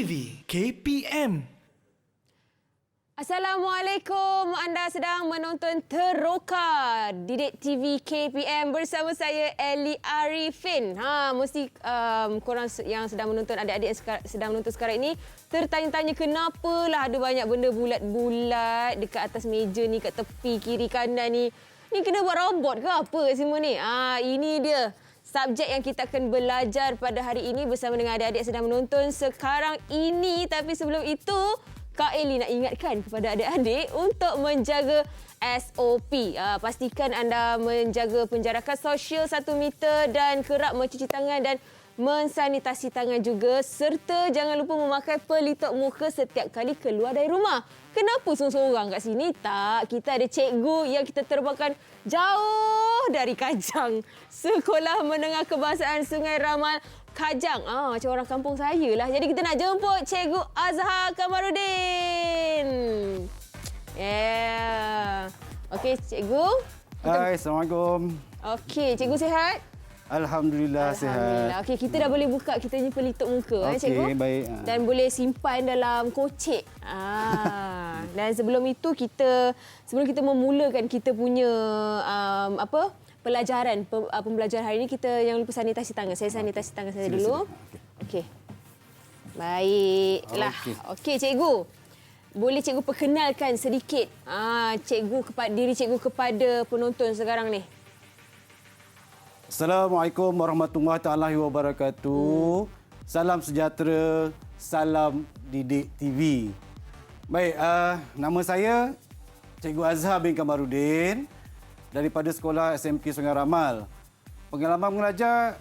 TV KPM. Assalamualaikum. Anda sedang menonton Teroka Didik TV KPM bersama saya Ellie Arifin. Mesti korang yang sedang menonton, adik-adik yang sedang menonton sekarang ini tertanya-tanya kenapalah ada banyak benda bulat-bulat dekat atas meja ni, kat tepi kiri kanan ni. Ni kena buat robot ke apa kat semua ni? Ini dia subjek yang kita akan belajar pada hari ini bersama dengan adik-adik yang sedang menonton sekarang ini. Tapi sebelum itu, Kak Ellie nak ingatkan kepada adik-adik untuk menjaga SOP. Pastikan anda menjaga penjarakan sosial 1 meter dan kerap mencuci tangan dan mensanitasi tangan juga. Serta jangan lupa memakai pelitup muka setiap kali keluar dari rumah. Kenapa seorang-seorang kat sini? Tak, kita ada cikgu yang kita terbangkan jauh dari Kajang. Sekolah Menengah Kebangsaan Sungai Ramal, Kajang. Macam orang kampung saya lah. Jadi kita nak jemput Cikgu Azhar Kamaruddin. Okey, Cikgu. Hai, Assalamualaikum. Okey, Cikgu sihat? Alhamdulillah sihat. Okey, kita dah boleh buka kita ni pelitup muka, Cikgu. Okey, baik. Dan boleh simpan dalam kocek. Dan sebelum itu sebelum kita memulakan kita punya pembelajaran hari ini, kita jangan lupa sanitasi tangan. Saya sanitasi tangan saya dulu. Okey. Baiklah. Okey, Cikgu. Boleh Cikgu perkenalkan sedikit diri Cikgu kepada penonton sekarang ni? Assalamualaikum warahmatullahi wabarakatuh. Salam sejahtera, salam Didik TV. Baik, nama saya Cikgu Azhar bin Kamaruddin daripada Sekolah SMK Sungai Ramal. Pengalaman mengajar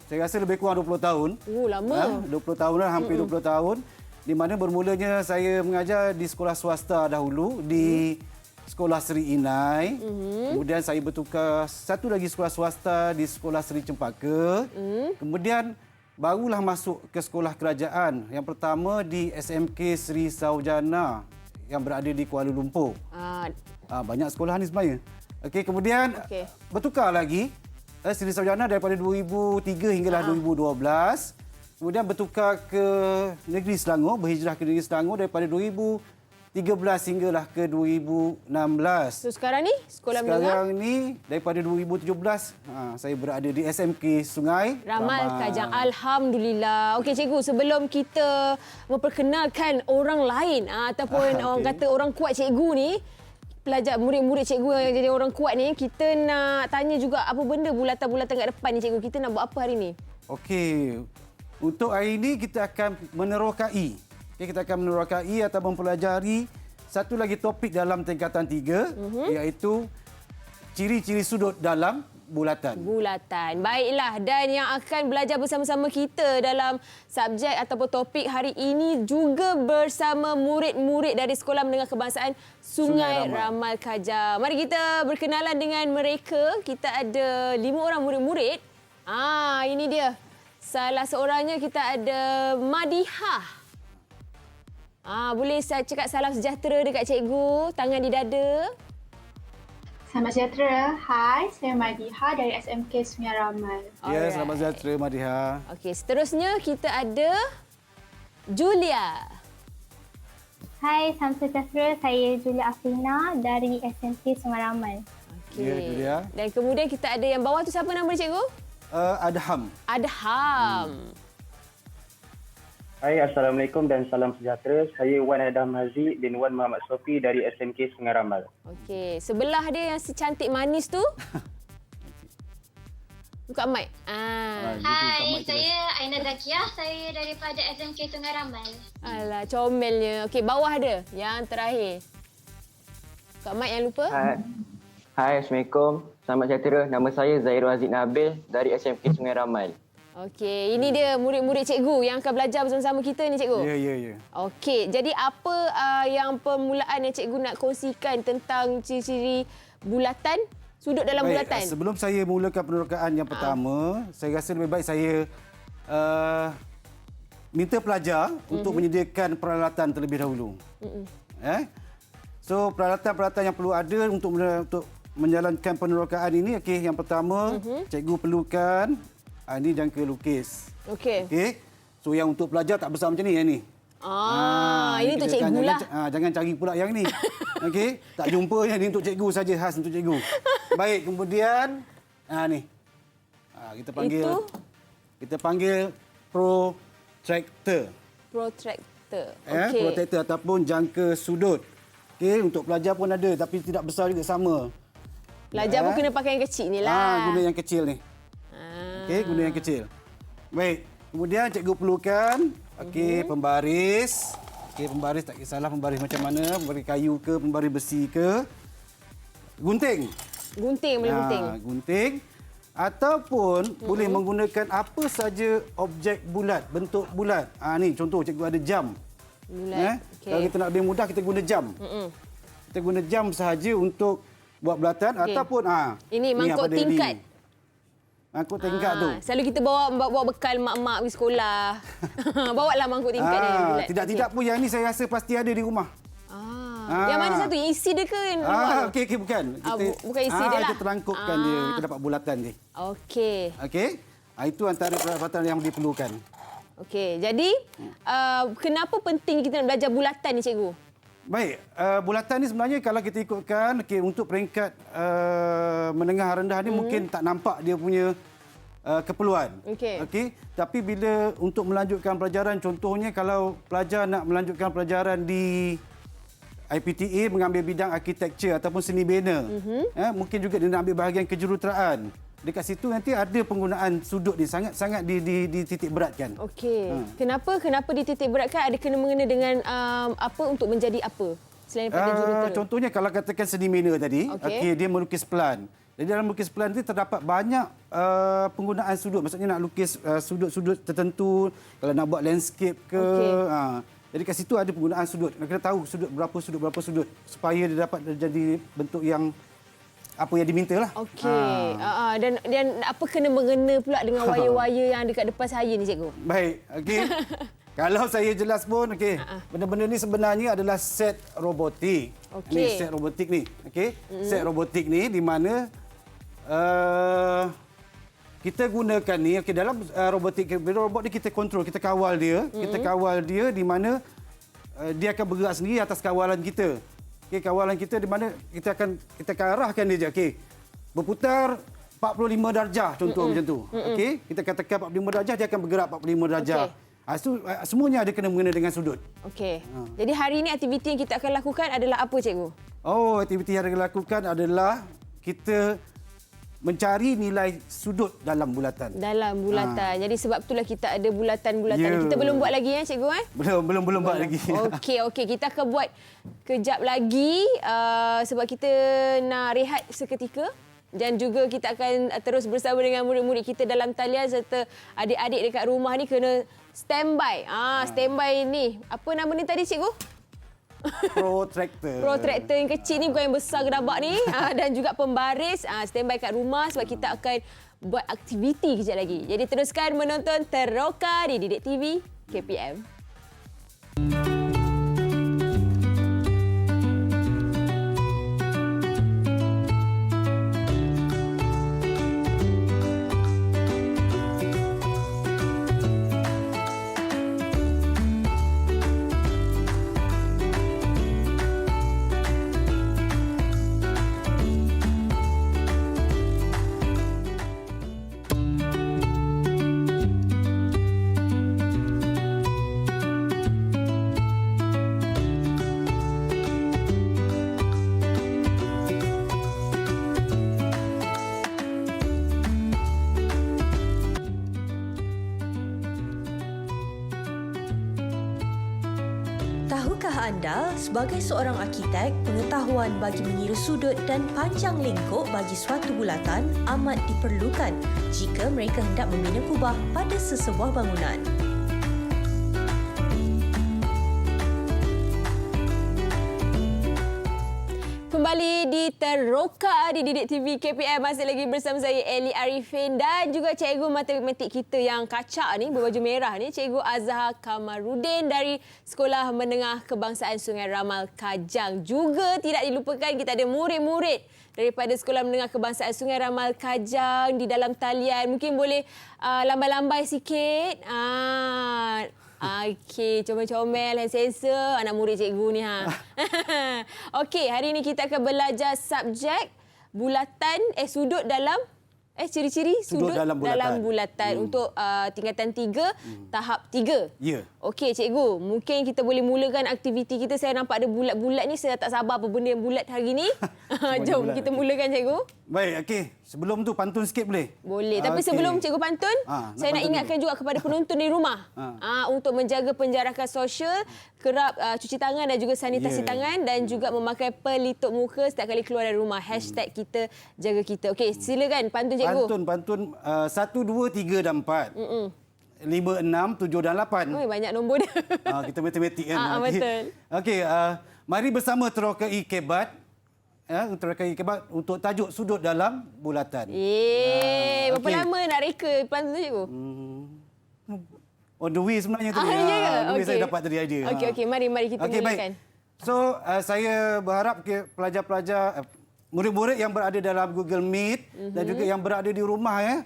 saya rasa lebih kurang 20 tahun. Lama. 20 tahun lah, hampir 20 tahun. Di mana bermulanya saya mengajar di sekolah swasta dahulu, di Sekolah Seri Inai. Kemudian saya bertukar satu lagi sekolah swasta di Sekolah Seri Cempaka. Kemudian barulah masuk ke sekolah kerajaan. Yang pertama di SMK Seri Saujana yang berada di Kuala Lumpur. Banyak sekolah ni sebenarnya. Okey, kemudian bertukar lagi Seri Saujana daripada 2003 hinggalah 2012. Kemudian bertukar ke Negeri Selangor, berhijrah ke Negeri Selangor daripada 2013 hinggalah ke 2016. So sekarang ni sekolah menengah? Sekarang ni daripada 2017 saya berada di SMK Sungai Ramal Kajang. Alhamdulillah. Okey Cikgu, sebelum kita memperkenalkan orang lain ataupun orang kata orang kuat Cikgu ni, pelajar murid-murid Cikgu yang jadi orang kuat ni, kita nak tanya juga apa benda bulatan-bulatan kat depan ni Cikgu. Kita nak buat apa hari ni? Okey. Untuk hari ini kita akan menerokai. Kita akan menerokai atau mempelajari satu lagi topik dalam tingkatan 3 iaitu ciri-ciri sudut dalam bulatan. Baiklah, dan yang akan belajar bersama-sama kita dalam subjek ataupun topik hari ini juga bersama murid-murid dari Sekolah Menengah Kebangsaan Sungai Ramal Kajang. Mari kita berkenalan dengan mereka. Kita ada 5 orang murid-murid. Ini dia. Salah seorangnya kita ada Madihah. Boleh saya cakap salam sejahtera dekat Cikgu, tangan di dada. Selamat sejahtera. Hai, saya Madihah dari SMK Sungai Ramal. Ya, selamat sejahtera Madihah. Okey, seterusnya kita ada Julia. Hai, salam sejahtera. Saya Julia Afrina dari SMK Sungai Ramal. Okey. Ya, Julia. Dan kemudian kita ada yang bawah tu, siapa nama dia Cikgu? Adham. Hai, Assalamualaikum dan salam sejahtera. Saya Wan Adam Haziq bin Wan Muhammad Sofi dari SMK Sungai Ramal. Okey, sebelah dia yang secantik manis tu. Buka mic. Hai, saya Aina Zakiah. Saya daripada SMK Sungai Ramal. Alah, comelnya. Okey, bawah dia yang terakhir. Buka mic yang lupa. Hai, Assalamualaikum. Selamat sejahtera. Nama saya Zairul Aziz Nabil dari SMK Sungai Ramal. Okey, ini dia murid-murid Cikgu yang akan belajar bersama-sama kita ni Cikgu. Ya. Okey, jadi apa yang permulaan yang Cikgu nak kongsikan tentang ciri-ciri bulatan, sudut dalam bulatan? Sebelum saya mulakan penerokaan yang pertama, saya rasa lebih baik saya minta pelajar untuk menyediakan peralatan terlebih dahulu. So, peralatan-peralatan yang perlu ada untuk menjalankan penerokaan ini, yang pertama, Cikgu perlukan ini jangka lukis. Okey. So yang untuk pelajar tak besar macam ni yang ni. Ini untuk cikgu lah. Jangan cari pula yang ni. Okey, tak jumpa yang ni untuk cikgu saja, khas untuk cikgu. Baik, kemudian ni. Kita panggil protractor. Protractor. Okey. Protractor ataupun jangka sudut. Okey, untuk pelajar pun ada tapi tidak besar juga sama. Pelajar pun kena pakai yang kecil ni lah. Guna yang kecil ni. Okey, guna yang kecil. Baik, kemudian cikgu perlukan pembaris. Okey, pembaris tak kisahlah pembaris macam mana, pembaris kayu ke, pembaris besi ke. Gunting. Gunting boleh gunting. Gunting. Ataupun boleh menggunakan apa saja objek bulat, bentuk bulat. Ni contoh cikgu ada jam. Bulat. Kalau kita nak lebih mudah, kita guna jam. Kita guna jam sahaja untuk buat bulatan ataupun ini mangkuk tingkat. Mangkuk tingkat tu. Selalu kita bawa bekal mak-mak pergi sekolah. Bawalah mangkuk tingkat dia bulat. Tidak pun yang ni saya rasa pasti ada di rumah. Yang mana satu? Yang isi dia ke? Okey, bukan. Bukan isi dia lah. Kita terangkupkan dia, kita dapat bulatan dia. Okey. Itu antara peralatan yang diperlukan. Okey, jadi kenapa penting kita nak belajar bulatan ni, cikgu? Baik, bulatan ni sebenarnya kalau kita ikutkan untuk peringkat menengah rendah ni mungkin tak nampak dia punya keperluan. Okey. Tapi bila untuk melanjutkan pelajaran, contohnya kalau pelajar nak melanjutkan pelajaran di IPTA mengambil bidang arkitektur ataupun seni bina, mungkin juga dia nak ambil bahagian kejuruteraan. Dekat situ nanti ada penggunaan sudut ni sangat-sangat dititik beratkan. Okey. Kenapa dititik beratkan? Ada kena mengena dengan apa untuk menjadi apa? Selain pada jurutera. Contohnya kalau katakan seni bina tadi, dia melukis pelan. Jadi dalam melukis pelan itu terdapat banyak penggunaan sudut. Maksudnya nak lukis sudut-sudut tertentu, kalau nak buat landscape ke. Jadi kat situ ada penggunaan sudut. Kita tahu berapa sudut supaya dia dapat jadi bentuk yang apa yang diminta lah. Okey. Dan apa kena mengena pula dengan wayar-wayar yang dekat depan saya ni, cikgu? Baik. Okey. Kalau saya jelas pun, benda-benda ni sebenarnya adalah set robotik. Ni set robotik ni. Okey. Set robotik ni di mana kita gunakan ni dalam robotik. Robot ni kita kontrol, kita kawal dia. Kita kawal dia di mana dia akan bergerak sendiri atas kawalan kita. Kawalan kita di mana kita akan arahkan dia je. Berputar 45 darjah contoh macam tu. Kita katakan 45 darjah, dia akan bergerak 45 darjah. Semuanya ada kena mengena dengan sudut. Jadi hari ini aktiviti yang kita akan lakukan adalah apa, cikgu? Aktiviti yang akan lakukan adalah kita mencari nilai sudut dalam bulatan. Jadi sebab itulah kita ada bulatan-bulatan. Kita belum buat lagi cikgu Belum buat lagi. Okey, kita akan buat kejap lagi sebab kita nak rehat seketika dan juga kita akan terus bersama dengan murid-murid kita dalam talian serta adik-adik dekat rumah ni kena standby. Standby ni. Apa nama ni tadi, cikgu? Protractor. Protractor yang kecil ni, bukan yang besar gedabak ni. Dan juga pembaris. Standby kat rumah sebab kita akan buat aktiviti kejap lagi. Jadi teruskan menonton Teroka di Didik TV KPM. Tahukah anda, sebagai seorang arkitek, pengetahuan bagi mengira sudut dan panjang lingkup bagi suatu bulatan amat diperlukan jika mereka hendak membina kubah pada sesebuah bangunan. kembali di Teroka di Didik TV KPM. Masih lagi bersama saya Ellie Arifin dan juga cikgu matematik kita yang kacak ni, berbaju merah ni, Cikgu Azhar Kamarudin dari Sekolah Menengah Kebangsaan Sungai Ramal Kajang. Juga tidak dilupakan kita ada murid-murid daripada Sekolah Menengah Kebangsaan Sungai Ramal Kajang di dalam talian. Mungkin boleh lambai-lambai sikit. Okey, comel-comel, hand sensor anak murid cikgu ni ha. Okey, hari ini kita akan belajar subjek bulatan sudut dalam ciri-ciri sudut dalam bulatan untuk tingkatan 3 tahap 3. Ya. Okey cikgu, mungkin kita boleh mulakan aktiviti kita. Saya nampak ada bulat-bulat ni, saya tak sabar apa benda yang bulat hari ni. Jom bulat, kita mulakan cikgu. Baik, okey. Sebelum tu pantun sikit boleh? Boleh. Tapi sebelum cikgu pantun, saya nak ingatkan juga kepada penonton di rumah untuk menjaga penjarakan sosial, kerap cuci tangan dan juga sanitasi tangan dan juga memakai pelitup muka setiap kali keluar dari rumah. Hashtag kita jaga kita. Okey, silakan pantun cikgu. Pantun 1, 2, 3 dan 4. 5, 6, 7 dan 8. Oh, banyak nombor dia. Kita matematik kan. Betul. Okey, mari bersama terokai kebat. Terokai kebat untuk tajuk sudut dalam bulatan. Berapa lama nak reka pantun tu cikgu? On the way sebenarnya tu. Saya dapat tadi idea. Okey, mari kita mulakan. Baik. So, saya berharap pelajar-pelajar murid-murid yang berada dalam Google Meet dan juga yang berada di rumah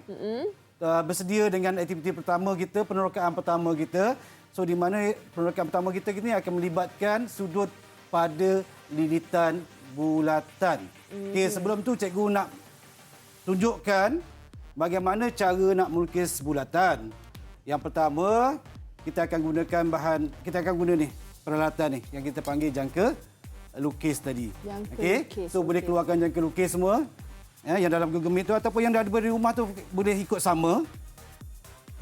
bersedia dengan aktiviti pertama kita, penerokaan pertama kita. So di mana penerokaan pertama kita ni akan melibatkan sudut pada lilitan bulatan. Okey, sebelum tu cikgu nak tunjukkan bagaimana cara nak melukis bulatan. Yang pertama, kita akan guna peralatan ni yang kita panggil jangka lukis tadi. Okey. So boleh keluarkan jangka lukis semua. Yang dalam Google Meet tu ataupun yang dah ada di rumah tu boleh ikut sama.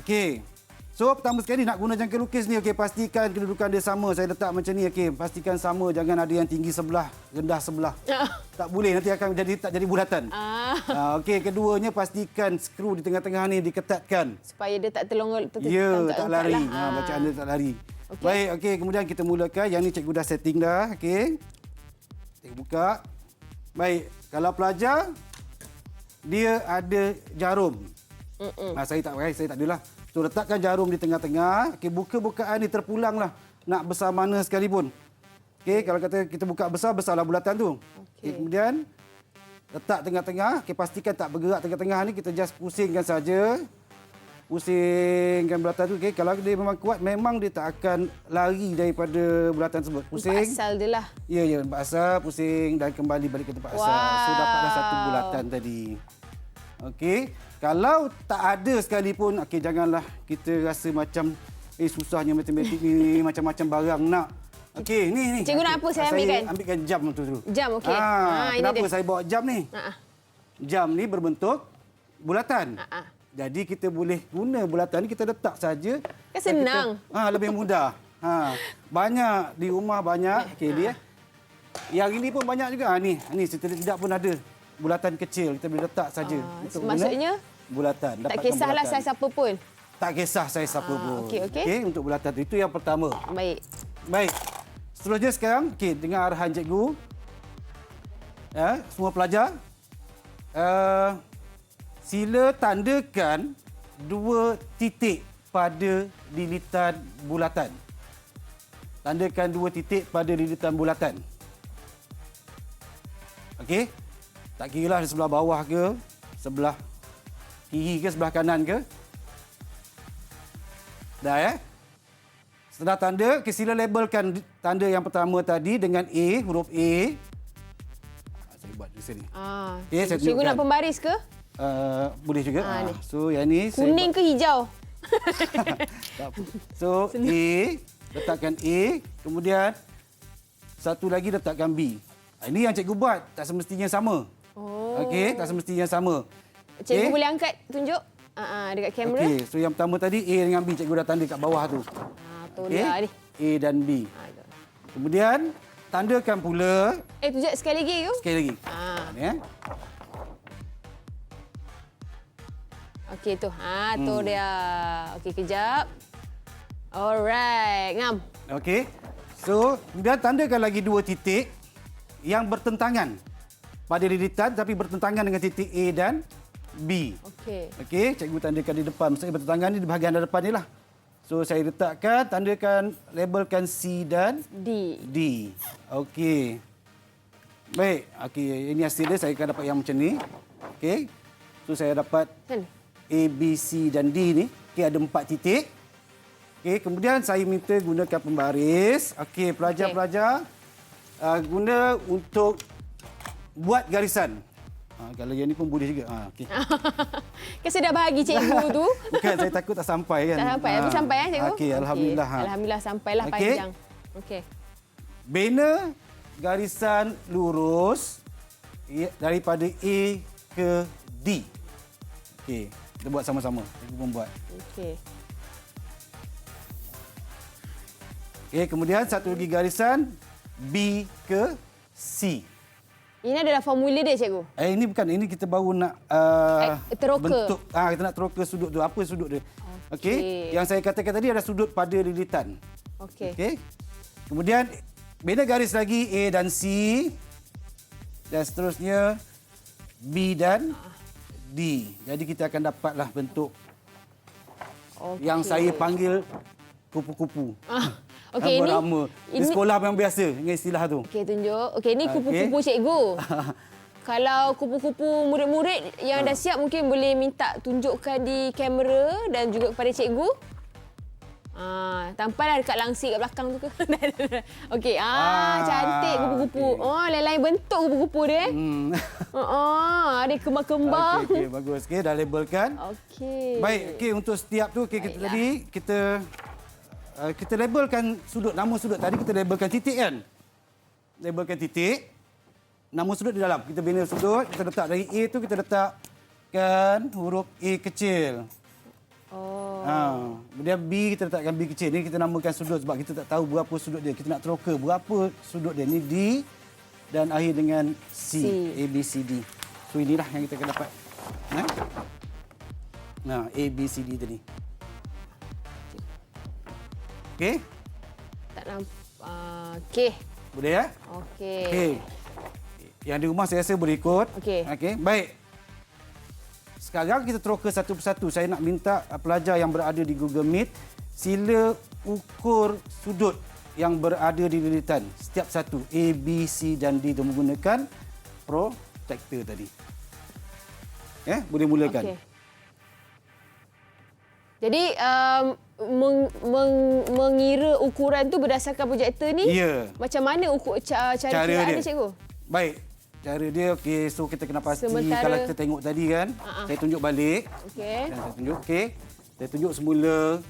Okey. So pertama sekali nak guna jangka lukis ni, okey, pastikan kedudukan dia sama. Saya letak macam ni, okey, pastikan sama, jangan ada yang tinggi sebelah, rendah sebelah. Tak boleh, nanti akan tak jadi bulatan. Okey, keduanya pastikan skru di tengah-tengah ni diketatkan supaya dia tak terlonggar, tak lari. Bacaan dia tak lari. Okay. Baik, okey, kemudian kita mulakan. Yang ni cikgu dah setting dah, okey. Kita buka. Baik, kalau pelajar dia ada jarum. Saya tak adalah. So letakkan jarum di tengah-tengah. Okey, buka-bukaan ni terpulanglah. Nak besar mana sekalipun. Okey, kalau kata kita buka besarlah bulatan tu. Okey, kemudian letak tengah-tengah. Okey, pastikan tak bergerak tengah-tengah ni, kita just pusingkan saja. Pusingkan bulatan tu. Okey, kalau dia memang kuat, memang dia tak akan lari daripada bulatan tersebut. Pusing. Tempat asal dia lah. Ya, tempat asal, pusing dan kembali balik ke tempat asal. So dapatlah satu bulatan tadi. Okey, kalau tak ada sekalipun, okey, janganlah kita rasa macam susahnya matematik ni, macam-macam barang nak. Okey, ni. Cikgu nak apa saya ambilkan? Saya ambilkan jam tu dulu. Jam, okey. Kenapa saya bawa jam ni? Jam ni berbentuk bulatan. Jadi kita boleh guna bulatan ni, kita letak saja. Kan senang. Lebih mudah. Banyak di rumah banyak. Okey, dia. Yang ini pun banyak juga. Ni tidak pun ada bulatan kecil, kita boleh letak saja. Maksudnya bulatan. Tak kisahlah saiz apa pun. Tak kisah saiz apa pun. Okey. Untuk bulatan itu yang pertama. Baik. Seterusnya sekarang, okey, dengan arahan cikgu. Semua pelajar sila tandakan 2 titik pada lilitan bulatan. Tandakan 2 titik pada lilitan bulatan. Okey? Tak kiralah di sebelah bawah ke, sebelah kiri ke, sebelah kanan ke. Dah Setelah tanda, sila labelkan tanda yang pertama tadi dengan A, huruf A. Saya buat di sini. Saya cikgu nak pembaris ke? Boleh juga. So yang ni kuning ke hijau? So A, letakkan A, kemudian satu lagi letakkan B. Ini yang cikgu buat, tak semestinya sama. Okey, tak semestinya sama. Cikgu boleh angkat, tunjuk dekat kamera. Okey, so yang pertama tadi A dengan B, cikgu dah tanda kat bawah tu. Tu dia ni. A dan B. Kemudian tandakan pula. Tunjuk sekali lagi tu. Sekali lagi. Ni Okey tu. Tu dia. Okey, kejap. Alright, ngam. Okey. So, kemudian tandakan lagi 2 titik yang bertentangan pada lilitan tapi bertentangan dengan titik A dan B. Okey. Okey, cikgu tandakan di depan. Maksudnya bertentangan ni di bahagian depan ni lah. So saya letakkan, tandakan, labelkan C dan D. Okey. Baik, okey, ini hasil dia, saya akan dapat yang macam ni. Okey. So saya dapat A, B, C dan D ni. Okey, ada 4 titik. Okey, kemudian saya minta gunakan pembaris. Okey, pelajar-pelajar guna untuk buat garisan. Kalau yang ni pun boleh juga. Okey. Kan saya dah bahagi cikgu tu. Bukan, saya takut tak sampai kan. Tak sampai. Tapi sampai cikgu? Okey, alhamdulillah. Alhamdulillah sampailah panjang. Okey. Bina garisan lurus daripada A ke D. Okey, kita buat sama-sama. Kita pun buat. Okey. Okey, kemudian satu lagi garisan B ke C. Ini adalah formula dia, cikgu? Ini bukan. Ini kita baru nak teroka. Bentuk. Kita nak teroka sudut tu. Apa sudut dia? Okey. Yang saya katakan tadi adalah sudut pada lilitan. Okey. Okey. Kemudian bina garis lagi A dan C. Dan seterusnya B dan D. Jadi kita akan dapatlah bentuk yang saya panggil kupu-kupu. Okey, ini sekolah yang biasa dengan istilah tu. Okey, tunjuk. Okey, ini kupu-kupu cikgu. Kalau kupu-kupu murid-murid yang dah siap mungkin boleh minta tunjukkan di kamera dan juga kepada cikgu. Tampailah dekat langsir kat belakang tu ke. Okey, cantik kupu-kupu. Okay. Lain-lain bentuk kupu-kupu dia. Ada kembang-kembang. Okey, bagus. Okey, dah labelkan. Okey. Baik, okey, untuk setiap tu kita labelkan sudut, nama sudut tadi kita labelkan titik kan. Labelkan titik. Nama sudut di dalam. Kita bina sudut, kita letak dari A tu kita letakkan huruf A kecil. Kemudian B kita letakkan B kecil. Ni kita namakan sudut sebab kita tak tahu berapa sudut dia. Kita nak teroka berapa sudut dia. Ni D dan akhir dengan C. A, B, C, D. So inilah yang kita akan dapat. A, B, C, D tadi. Okey? Tak nampak. Okey. Boleh ya? Okey. Yang di rumah saya rasa boleh ikut. Okey. Baik. Sekarang kita teroka satu persatu. Saya nak minta pelajar yang berada di Google Meet sila ukur sudut yang berada di lilitan. Setiap satu. A, B, C dan D itu menggunakan protractor tadi. Boleh mulakan. Okay. Jadi mengira ukuran tu berdasarkan projektor ni. Ya. Macam mana cara kira dia, cikgu? Baik. Cara dia, okey, so kita kena pasti kalau kita tengok tadi kan. Saya tunjuk balik. Okey. Saya tunjuk, okey. Saya tunjuk semula.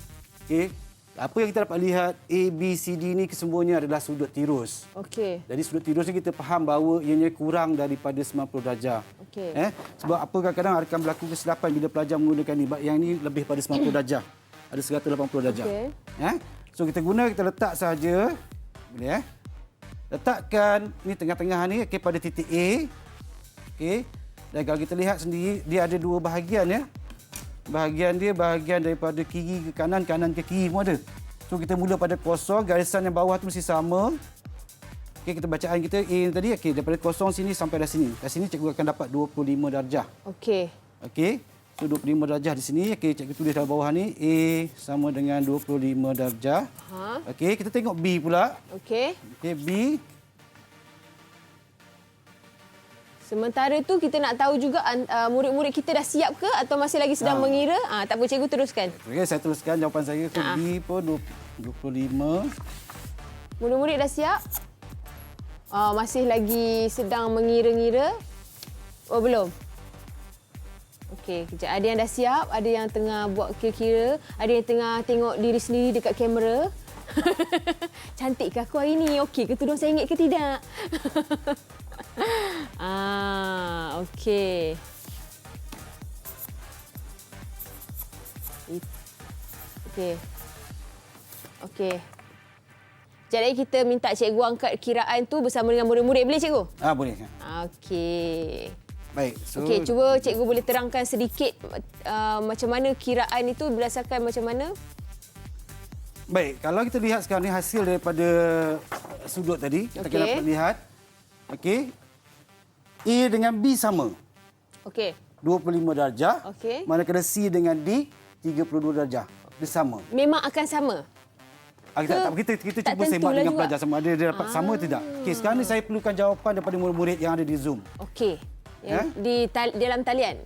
Okey. Apa yang kita dapat lihat, A, B, C, D ni kesemuanya adalah sudut tirus. Okey. Jadi sudut tirus ni kita faham bahawa ianya kurang daripada 90 darjah. Okey. Sebab apa kadang-kadang akan berlaku kesilapan bila pelajar menggunakan ni. Yang ni lebih pada 90 darjah. Ada 180 darjah. Okey. So kita letak saja. Boleh letakkan ni tengah-tengah ni pada titik A. Okey. Dan kalau kita lihat sendiri dia ada dua bahagian ya. Bahagian daripada kiri ke kanan, kanan ke kiri pun ada. So kita mula pada kosong, garisan yang bawah tu mesti sama. Okey, kita bacaan kita A tadi, okey, daripada kosong sini sampai dah sini. Kat sini cikgu akan dapat 25 darjah. Okey. Okey. So 25 darjah di sini. Okey, cikgu tulis dalam bawah ni A sama dengan 25 darjah. Okey, kita tengok B pula. Okey. Okey, B. Sementara tu kita nak tahu juga murid-murid kita dah siap ke atau masih lagi sedang mengira? Tak apa, cikgu teruskan. Okey, saya teruskan jawapan saya. So, B pun 25. Murid-murid dah siap? Masih lagi sedang mengira-ngira? Oh, belum? Okey, kejap. Ada yang dah siap, ada yang tengah buat kira-kira, ada yang tengah tengok diri sendiri dekat kamera. Cantik ke aku hari ni? Okey ke tudung saya ingat ke tidak? Okey. Okey. Okey. Jadi kita minta cikgu angkat kiraan tu bersama dengan murid-murid. Boleh cikgu? Boleh. Okey. Baik. So, okey, cuba cikgu boleh terangkan sedikit macam mana kiraan itu berdasarkan macam mana? Baik, kalau kita lihat sekarang ni hasil daripada sudut tadi, kita akan dapat lihat Okey. A dengan B sama. Okey. 25 darjah. Okey. Manakala C dengan D 32 darjah. Dia sama. Memang akan sama. Kita tak cuba semak tentulah dengan juga? pelajar sama ada dia dapat sama atau tidak. Okey, sekarang ni saya perlukan jawapan daripada murid-murid yang ada di Zoom. Okey. Dalam talian.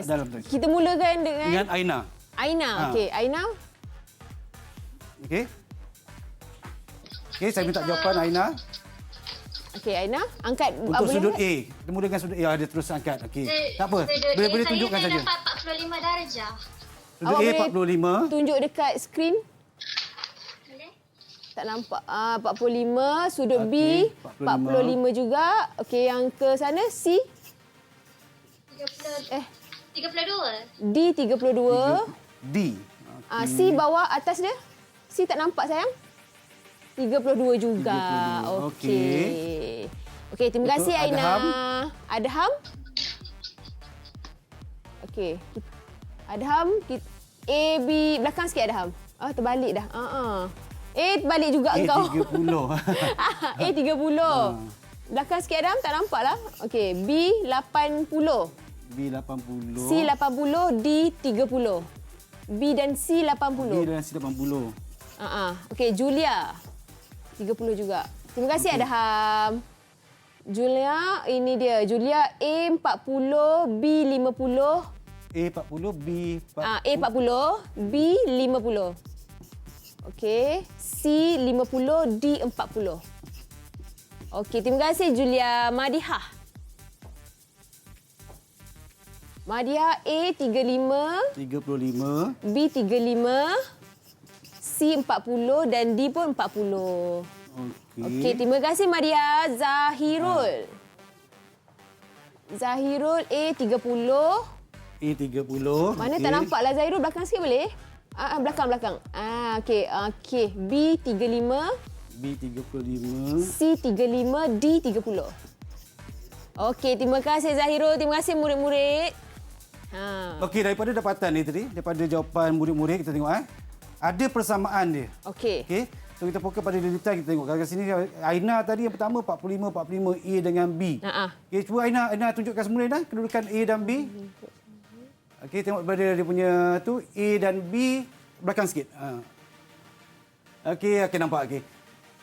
Dalam talian. Kita mulakan Dengan Aina. Aina. Okey, Aina. Okey. Okey, saya minta jawapan Aina. Okey, Aina, angkat Untuk boleh sudut angkat? A. Kita mula dengan sudut A. Dia terus angkat. Okey. Tak apa. Boleh tunjukkan saya saja. dapat 45 darjah. Sudut Awak A boleh 45. Tunjuk dekat skrin. Boleh? Tak nampak. 45, sudut B Okey, 45 juga. Okey, yang ke sana C 32. D 32. D. C bawah atas dia. C tak nampak sayang. 32 juga. 32. Okey. Okey, terima Betul. kasih Aina. Adham. Adham. Okey. Adham, A, B, belakang sikit Adham. Terbalik dah. A terbalik juga A engkau. 30. A 30. Belakang sikit Adham, tak nampak lah. Okey, B 80. B 80. C 80, D 30. B dan C 80. B dan C 80. Okey, Julia. 30 juga. Terima kasih Adham. Julia, ini dia. Julia A 40, B 50. A 40, B 40. A 40, B 50. Okey, C 50, D 40. Okey, terima kasih Julia. Madihah. Madihah A 35, 35. B 35, C 40 dan D pun 40. Okey, terima kasih Maria. Zahirul. Zahirul A 30. A 30. Mana tak nampak lah Zahirul, belakang sikit boleh? Belakang. Okey, okey. B 35, B 35. C 35, D 30. Okey, terima kasih Zahirul. Terima kasih murid-murid. Okey, daripada dapatan ni tadi, daripada jawapan murid-murid kita tengok ada persamaan dia. Okey. Okey. So kita fokus pada detail, kita tengok. Kat sini Aina tadi yang pertama 45 A dengan B. Okey, cuba Aina tunjukkan semula Aina kedudukan A dan B. Okey, tengok daripada dia punya tu A dan B belakang sikit. Okey, nampak okey.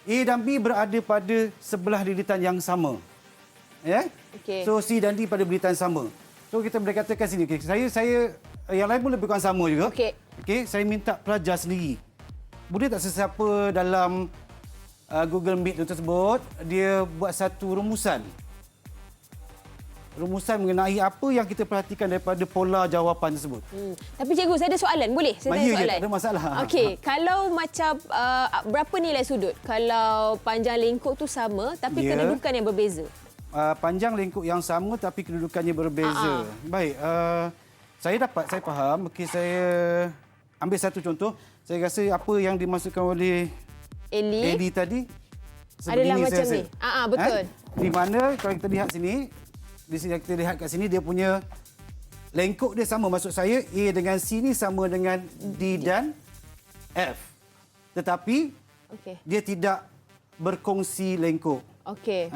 A dan B berada pada sebelah lilitan yang sama. Ya? Okey. So C dan D pada lilitan sama. So kita boleh katakan sini okey. Saya yang lain pun lebih kurang sama juga. Okey. Okey, saya minta pelajar sendiri. Boleh tak sesiapa dalam Google Meet tersebut dia buat satu rumusan. Rumusan mengenai apa yang kita perhatikan daripada pola jawapan tersebut. Tapi cikgu, saya ada soalan. Boleh? Saya Ya, tanya soalan. tak ada masalah. Okey, kalau macam berapa nilai sudut kalau panjang lengkuk tu sama tapi Ya. kedudukan yang berbeza? Panjang lengkuk yang sama tapi kedudukannya berbeza. Baik, saya faham. Okey, saya ambil satu contoh. Saya rasa apa yang dimaksudkan oleh Eli tadi adalah sebegini macam saya ni. rasa. Betul. Di mana kalau kita lihat sini, kita lihat kat sini dia punya lengkuk dia sama. Maksud saya A dengan C ni sama dengan D dan F. Tetapi dia tidak berkongsi lengkuk. Okey.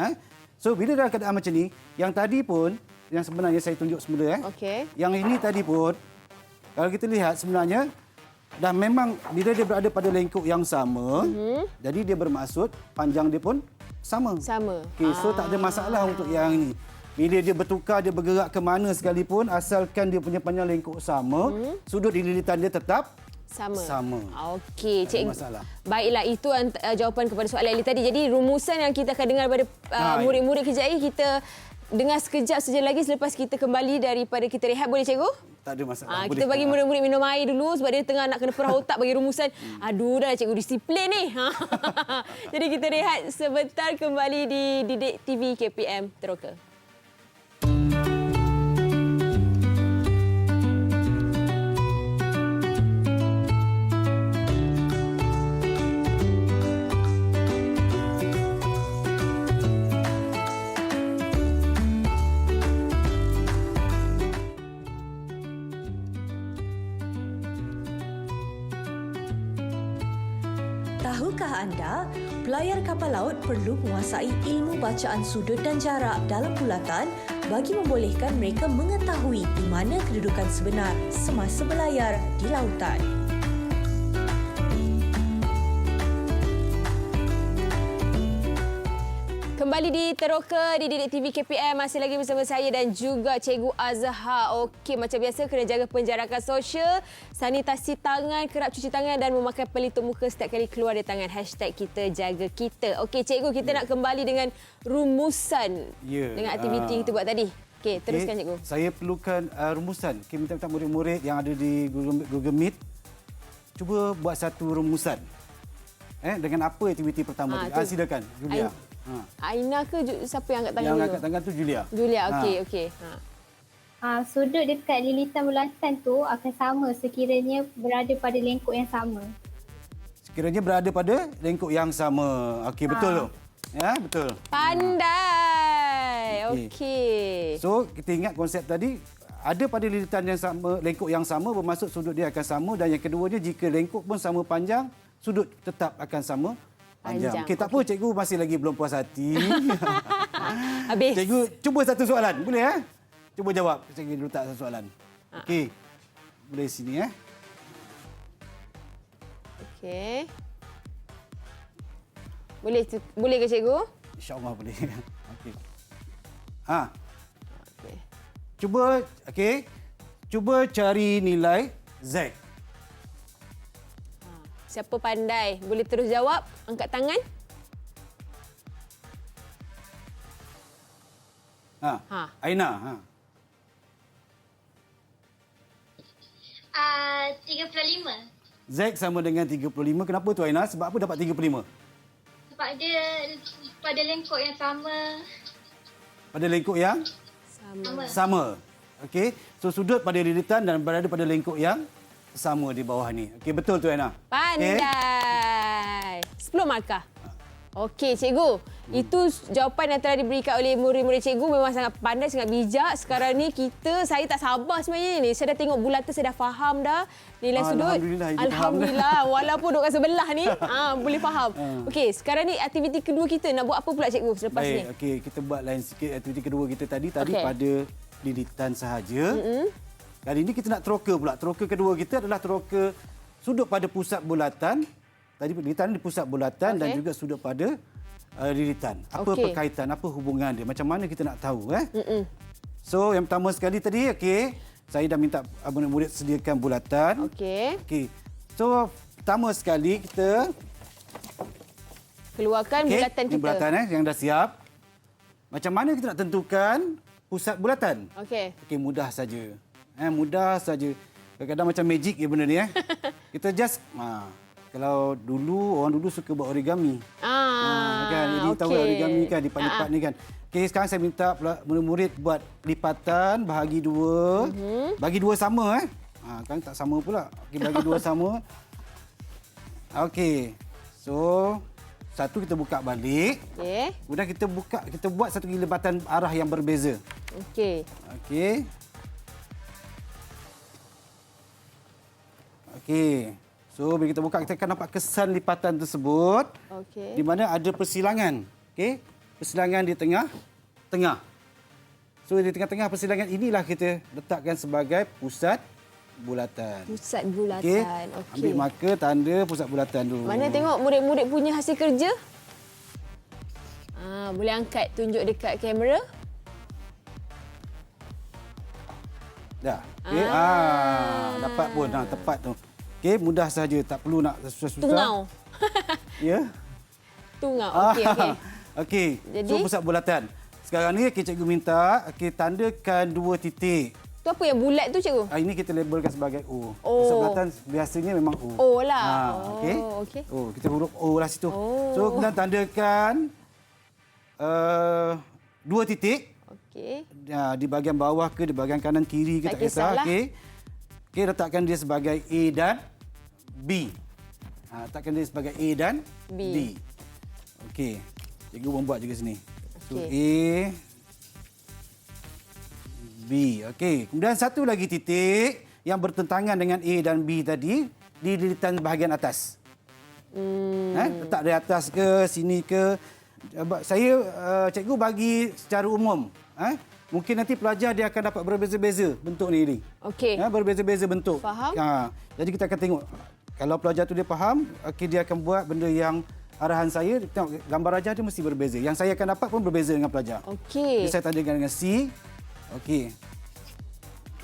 So bila dalam keadaan macam ni, yang tadi pun yang sebenarnya saya tunjuk semula Okey. Yang ini tadi pun kalau kita lihat sebenarnya dan memang bila dia berada pada lengkuk yang sama, jadi dia bermaksud panjang dia pun sama. Sama. Okey, so tak ada masalah untuk yang ini. Bila dia bertukar, dia bergerak ke mana sekalipun, asalkan dia punya panjang lengkuk sama, sudut di lilitan dia tetap sama. Okey, Tak ada cikgu. masalah. Baiklah, itu jawapan kepada soalan Eli tadi. Jadi rumusan yang kita akan dengar daripada murid-murid kejap ini, kita dengar sekejap saja lagi selepas kita kembali daripada kita rehat. Boleh cikgu? Tak ada masalah. Kita bagi murid-murid minum air dulu sebab dia tengah nak kena perah otak bagi rumusan. Aduh, dah cikgu disiplin ni. Jadi kita rehat sebentar, kembali di Didik TV KPM Teroka. Tahukah anda Pelayar kapal laut perlu menguasai ilmu bacaan sudut dan jarak dalam bulatan bagi membolehkan mereka mengetahui di mana kedudukan sebenar semasa berlayar di lautan. Kembali di Teroka di Didik TV KPM, masih lagi bersama saya dan juga Cikgu Azhar. Okey, macam biasa kena jaga penjarakan sosial, sanitasi tangan, kerap cuci tangan dan memakai pelitup muka setiap kali keluar dari tangan. #KitaJagaKita. Okey, Cikgu, kita nak kembali dengan rumusan dengan aktiviti kita buat tadi. Okey, teruskan Cikgu. Saya perlukan rumusan. Minta murid-murid yang ada di Google Meet, cuba buat satu rumusan. Dengan apa aktiviti pertama tadi? Silakan, Julia. Aina ke siapa yang angkat tangan Yang dulu? angkat tangan tu Julia. Julia, okey. Sudut dekat lilitan bulatan tu akan sama sekiranya berada pada lengkuk yang sama. Sekiranya berada pada lengkuk yang sama. Okey, betul tu. Ya, betul. Pandai. Okey. So, kita ingat konsep tadi, ada pada lilitan yang sama, lengkuk yang sama bermaksud sudut dia akan sama, dan yang keduanya jika lengkuk pun sama panjang, sudut tetap akan sama panjang. Okey, tak apa, cikgu masih lagi belum puas hati. Habis. Cikgu, cuba satu soalan. Boleh Cuba jawab. Cikgu letak satu soalan. Okey. Boleh sini Okey. Boleh ke cikgu? InsyaAllah boleh. Okey. Okey. Cuba cari nilai Z. Siapa pandai? Boleh terus jawab? Angkat tangan. Aina. 35. Z sama dengan 35. Kenapa tu Aina? Sebab apa dapat 35? Sebab dia pada lengkuk yang sama. Pada lengkuk yang sama. Okey. So sudut pada lilitan dan berada pada lengkuk yang sama di bawah ni. Okey, betul tu Aina. Pandai. 10 markah. Okey, cikgu. Itu jawapan yang telah diberikan oleh murid-murid cikgu memang sangat pandai, sangat bijak. Sekarang ni saya tak sabar sebenarnya ni. Saya dah tengok bulatan, saya dah faham dah nilai sudut. Alhamdulillah. Walaupun duduk kat sebelah ni, boleh faham. Okey, sekarang ni aktiviti kedua kita nak buat apa pula cikgu selepas ni? Okey, kita buat lain sikit aktiviti kedua kita tadi pada lilitan sahaja. Kali ini kita nak teroka pula. Teroka kedua kita adalah teroka sudut pada pusat bulatan. Tadi lilitan di pusat bulatan dan juga sudut pada lilitan. Apa perkaitan, apa hubungan dia? Macam mana kita nak tahu? So, yang pertama sekali tadi, saya dah minta murid-murid sediakan bulatan. Okey. So, pertama sekali kita keluarkan bulatan kita. Bulatan yang dah siap. Macam mana kita nak tentukan pusat bulatan? Okey, mudah saja. Mudah saja. Kadang-kadang macam magic benda ni. Kita just kalau orang dulu suka buat origami. Kan ini tahu origami kan lipat-lipat ni kan. Okey, sekarang saya minta murid-murid buat lipatan bahagi dua. Bagi dua sama kan tak sama pula. Okey, bagi dua sama. Okey. So satu kita buka balik. Kemudian kita buat satu lipatan arah yang berbeza. Okey. So, bila kita buka, kita akan nampak kesan lipatan tersebut. Di mana ada persilangan. Persilangan di tengah. So, di tengah-tengah persilangan inilah kita letakkan sebagai pusat bulatan. Pusat bulatan. Ambil marker, tanda pusat bulatan dulu. Mana tengok murid-murid punya hasil kerja? Boleh angkat, tunjuk dekat kamera. Dah. Dapat pun. Tepat tu. Mudah saja. Tak perlu nak susah-susah. Tungau. Tungau. Okey. Jadi? So, pusat bulatan. Sekarang ni cikgu minta tandakan 2 titik. Tu apa yang bulat tu cikgu? Ini kita labelkan sebagai O. Pusat bulatan biasanya memang O. O lah. Okey. Kita huruf O lah situ. So, kemudian tandakan 2 titik. Di bahagian bawah ke, di bahagian kanan kiri ke, tak kisah. Letakkan dia sebagai A dan B. Letakkan dia sebagai A dan B. Okey. Cikgu membuat juga sini. So, A, B. Okey. Kemudian satu lagi titik yang bertentangan dengan A dan B tadi di lilitan bahagian atas. Letak dari atas ke, sini ke. Saya, cikgu bagi secara umum. Mungkin nanti pelajar dia akan dapat berbeza-beza bentuk ni. Okey. Berbeza-beza bentuk. Faham. Jadi kita akan tengok. Kalau pelajar tu dia faham, dia akan buat benda yang arahan saya, tengok gambar raja dia mesti berbeza. Yang saya akan dapat pun berbeza dengan pelajar. Okey. Jadi saya tandingkan dengan C. Okey.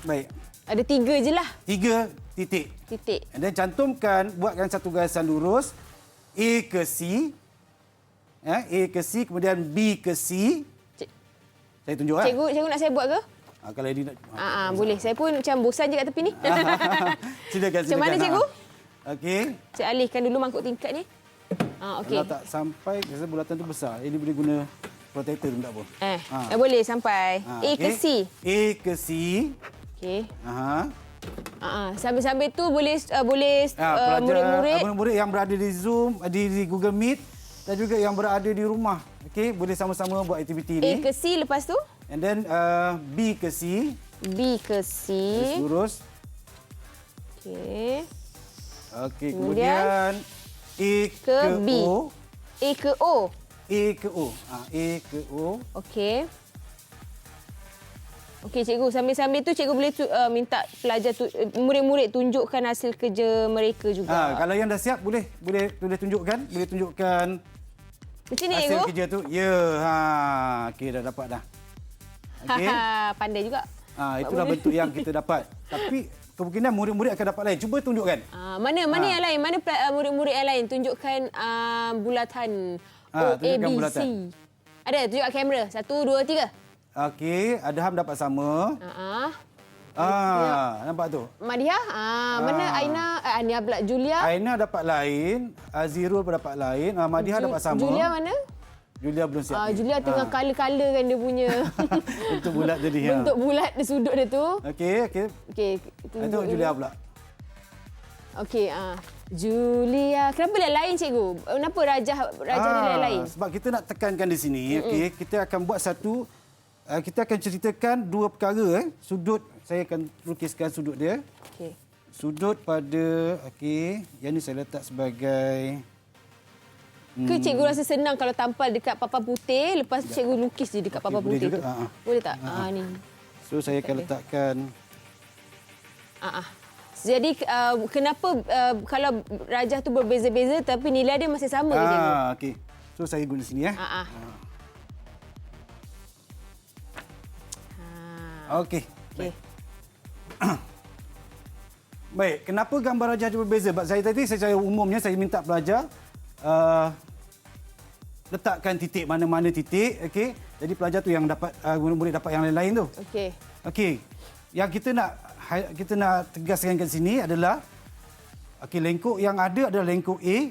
Baik. Ada 3 je lah. 3 titik. Titik. Dan cantumkan, buatkan satu garisan lurus. A ke C. A ke C, kemudian B ke C. Saya tunjuk. Cikgu nak saya buat ke? Kalau dia nak. Boleh. Saya pun macam bosan je kat tepi ni. Silakan. Macam mana cikgu? Okey. Saya alihkan dulu mangkuk tingkat ni. Okey. Kalau tak sampai, biasa bulatan tu besar. Ini boleh guna protector pun tak apa. Boleh sampai. A ke C. A ke C. Okey. Sambil-sambil tu boleh murid-murid yang berada di Zoom, di Google Meet dan juga yang berada di rumah. Okey, boleh sama-sama buat aktiviti ni. A ke C lepas tu? And then B ke C. B ke C. Lurus. Okey. Okey, kemudian A ke B. O. A ke O. A ke O. A ke O. Okey. Okey cikgu, sambil-sambil tu cikgu boleh minta pelajar murid-murid tunjukkan hasil kerja mereka juga. Kalau yang dah siap boleh tunjukkan, macam ni hasil cikgu. kerja tu. Ya, okey dah dapat dah. Okey. Pandai juga. Itulah bentuk yang kita dapat. Tapi kemungkinan murid-murid akan dapat lain. Cuba tunjukkan. Mana yang lain? Mana murid-murid yang lain tunjukkan bulatan O, A, B, bulatan. C. Ada tunjuk kat kamera. 1, 2, 3. Okey, Adham dapat sama. Nampak tu? Madiha, mana Aina, Ania pula Julia. Aina dapat lain, Azirul pun dapat lain, Madiha dapat sama. Julia mana? Julia belum siap. Julia tengah color-colorkan dia punya. Bentuk bulat tadi. Bentuk bulat di sudut dia tu. Okey. Itu Julia pula. Okey, Julia. Kenapa lain cikgu? Kenapa Rajah dia lain? Sebab kita nak tekankan di sini, okey, kita akan buat satu. Kita akan ceritakan 2 perkara. Sudut, saya akan lukiskan sudut dia. Okey. Sudut pada, okey, yang ni saya letak sebagai... Ke cikgu rasa senang kalau tampal dekat papan putih, lepas tu cikgu lukis je dekat papan putih tu? Boleh tak? Ni. So, saya akan letakkan... Jadi, kenapa kalau rajah tu berbeza-beza tapi nilai dia masih sama ke cikgu? Okey. So, saya guna sini. Okey. Baik, kenapa gambar rajah berbeza? Sebab saya tadi secara umumnya saya minta pelajar letakkan titik mana-mana titik, okey. Jadi pelajar tu yang dapat murid dapat yang lain-lain tu. Okey. Okey. Yang kita nak tegaskan kat sini adalah lengkuk yang ada adalah lengkuk A,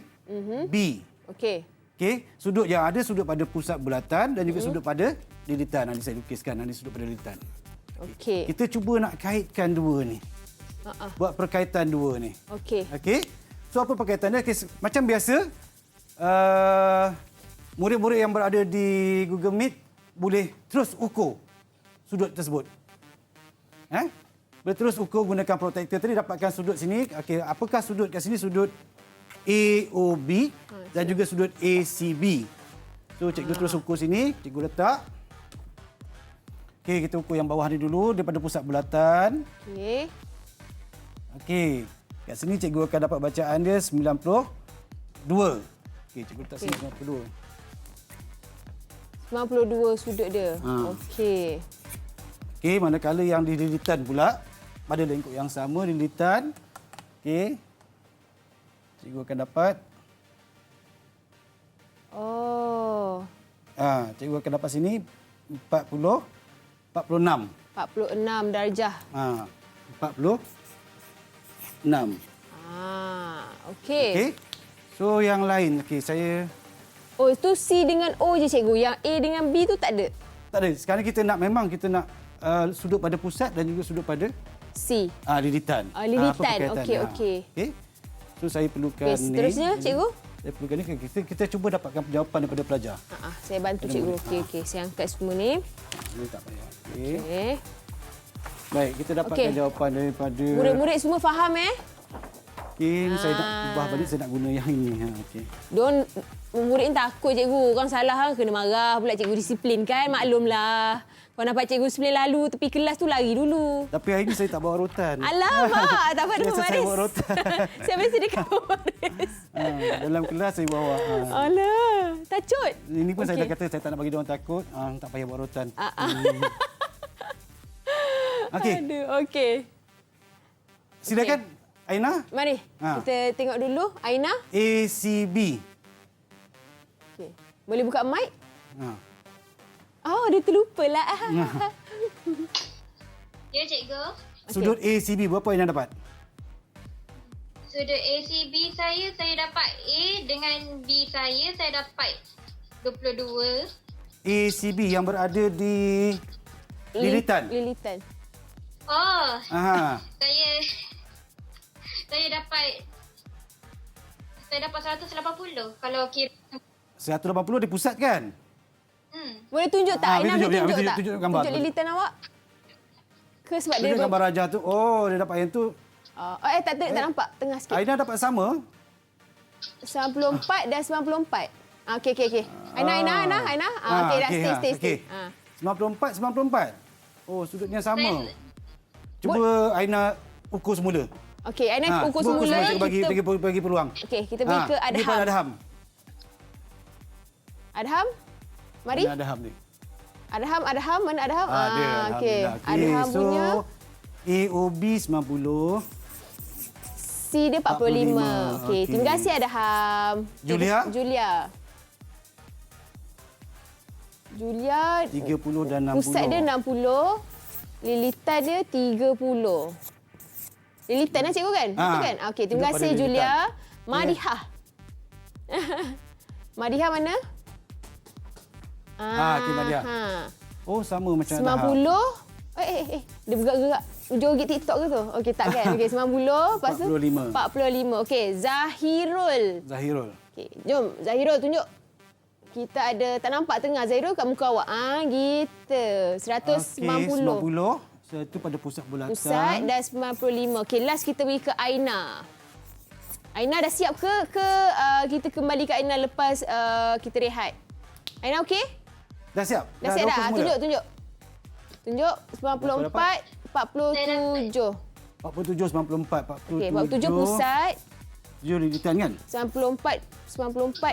B. Okey. Okey, sudut yang ada sudut pada pusat bulatan dan juga sudut pada lilitan. Nanti saya lukiskan sudut pada lilitan. Okey. Kita cuba nak kaitkan dua ni. Buat perkaitan dua ni. Okey. Okey. So apa perkaitan dia? Macam biasa, murid-murid yang berada di Google Meet boleh terus ukur sudut tersebut. Boleh terus ukur gunakan protektor tadi dapatkan sudut sini. Okey, apakah sudut kat sini? Sudut AOB dan juga sudut ACB. So cikgu terus ukur sini, cikgu letak. Okey, kita ukur yang bawah ni dulu daripada pusat bulatan. Okey. Okey. Kat sini cikgu akan dapat bacaan dia 92. Okey, cikgu letak sini 92. 92 sudut dia. Okey. Okey, manakala yang di lilitan pula pada lengkuk yang sama di lilitan. Okey. Cikgu akan dapat cikgu akan dapat sini 46 darjah. 46. Okey. Okey. So yang lain, okey, saya itu C dengan O je cikgu. Yang A dengan B tu tak ada. Tak ada. Sekarang kita nak sudut pada pusat dan juga sudut pada C. Lilitan. Lilitan. Okey. Okey. So saya perlukan ni. Seterusnya cikgu? Saya perlukan ni. Kita cuba dapatkan jawapan daripada pelajar. Saya bantu cikgu. Okey. Saya angkat semua ni. Ini tak payah. Okey. Baik, kita dapatkan jawapan daripada... Murid-murid semua faham Okey, saya nak ubah balik, saya nak guna yang ini. Okey. Murid ni takut cikgu. Orang salah kena marah pula cikgu disiplin kan. Maklumlah. Kau nampak cikgu disiplin lalu tepi kelas tu lari dulu. Tapi hari ini saya tak bawa rotan. Alamak, tak apa ada Biasa pemaris. saya bawa rotan. Saya biasa dekat pemaris. Dalam kelas saya bawa. Alah, tacut. Ini pun saya dah kata saya tak nak bagi dia orang takut. Tak payah bawa rotan. Okey. Aduh, okey. Silakan Aina. Mari, kita tengok dulu. Aina. ACB. Okay. Boleh buka mic? Ha. Dia terlupalah. Ya, cikgu. Sudut ACB berapa Aina dapat? Sudut ACB saya dapat A, dengan B saya dapat 22. ACB yang berada di Lilitan. Lilitan. Oh. Aha. Saya dapat 180 kalau kira 180 di pusat kan? Boleh tunjuk tak? Aina boleh tunjuk tak? Tunjuk gambar. Tunjuk lilitan awak. Ke sebab dia tunjuk gambar Raja tu. Oh, dia dapat yang tu. tak nampak. Tengah sikit. Aina dapat sama? 94 dan 94. Okey. Aina. Okey, dah stay. 94. Oh, sudutnya sama. Cuba Aina ukur semula. Okey, Aina ukur semula. Bagi peluang. Okey, kita pergi ke Adham. Adham? Mari. Adham ni. Adham, mana Adham? Ada. Okey. Adham punya. AOB 90. C dia 45. Okey, terima kasih Adham. Julia 30 dan 60. Pusat dia 60. Lilitan dia 30. Lilitan lah cikgu kan? Betul kan? Okey, terima kasih Julia. Madihah. Madihah mana? Okey, Madihah. Oh, sama macam 90. Dia bergerak-gerak. Joget TikTok ke tu? Okey, tak kan? Okey, 90. Lepas tu? 45. Okey, Zahirul. Okey, jom. Zahirul tunjuk. Kita ada, tak nampak tengah Zahirul kat muka awak. Gitu. 190. 90. Satu pada pusat bulatan. Pusat dan 95. Okey, last kita pergi ke Aina. Aina dah siap ke kita kembali ke Aina lepas kita rehat? Aina okey? Dah siap? Dah siap dah? Tunjuk. Tunjuk 94, 47. 47, 94. Okey, 47 pusat. 7 lilitan kan? 94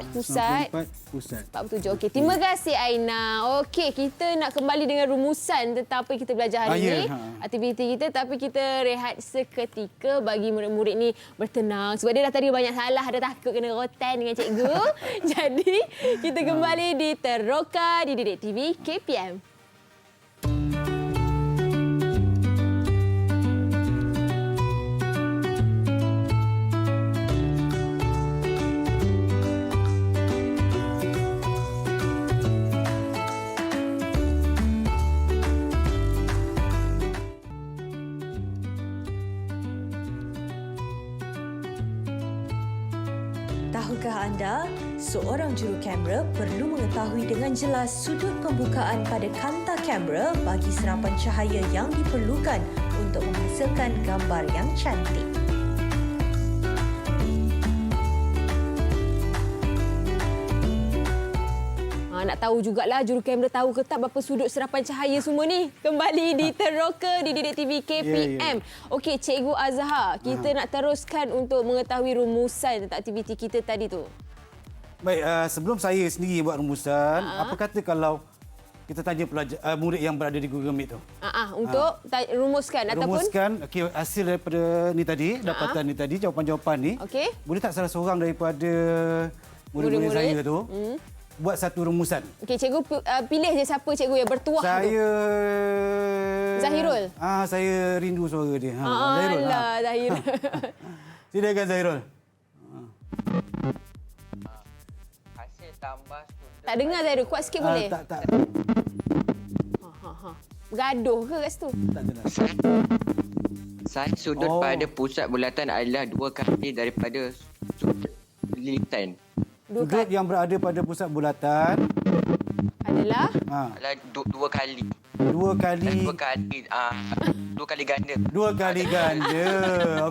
pusat. 47. Okey, terima kasih Aina. Okey, kita nak kembali dengan rumusan tentang apa yang kita belajar hari ini. Aktiviti kita, tapi kita rehat seketika bagi murid-murid ni bertenang. Sebab dia dah tadi banyak salah, ada takut kena rotan dengan cikgu. Jadi, kita kembali di Teroka di Didik TV KPM. Tahukah anda, seorang juru kamera perlu mengetahui dengan jelas sudut pembukaan pada kanta kamera bagi serapan cahaya yang diperlukan untuk menghasilkan gambar yang cantik. Nak tahu jugalah juru kamera tahu ke tak berapa sudut serapan cahaya semua ni. Kembali di Teroka di Didik TV KPM. Okey, Cikgu Azhar, kita nak teruskan untuk mengetahui rumusan tentang aktiviti kita tadi tu. Baik, sebelum saya sendiri buat rumusan, apa kata kalau kita tanya murid yang berada di Google Meet tu? Untuk rumuskan ataupun okey, hasil daripada ni tadi, dapatan ni tadi, jawapan-jawapan ni. Okey. Boleh tak salah seorang daripada murid-murid saya tu buat satu rumusan? Okey, cikgu pilih je siapa cikgu yang bertuah tu. Zahirul. Saya rindu suara dia. Zahirul. Zahirul. Silakan Zahirul. Hasil tambah student. Tak dengar Zahirul, kuat sikit boleh? Tak. Bergaduh ke kat situ? Tak dengar. Saiz sudut pada pusat bulatan adalah 2 kali daripada sudut lilitan. Sudut yang berada pada pusat bulatan adalah 2 kali. Dua kali ganda. Dua kali ganda.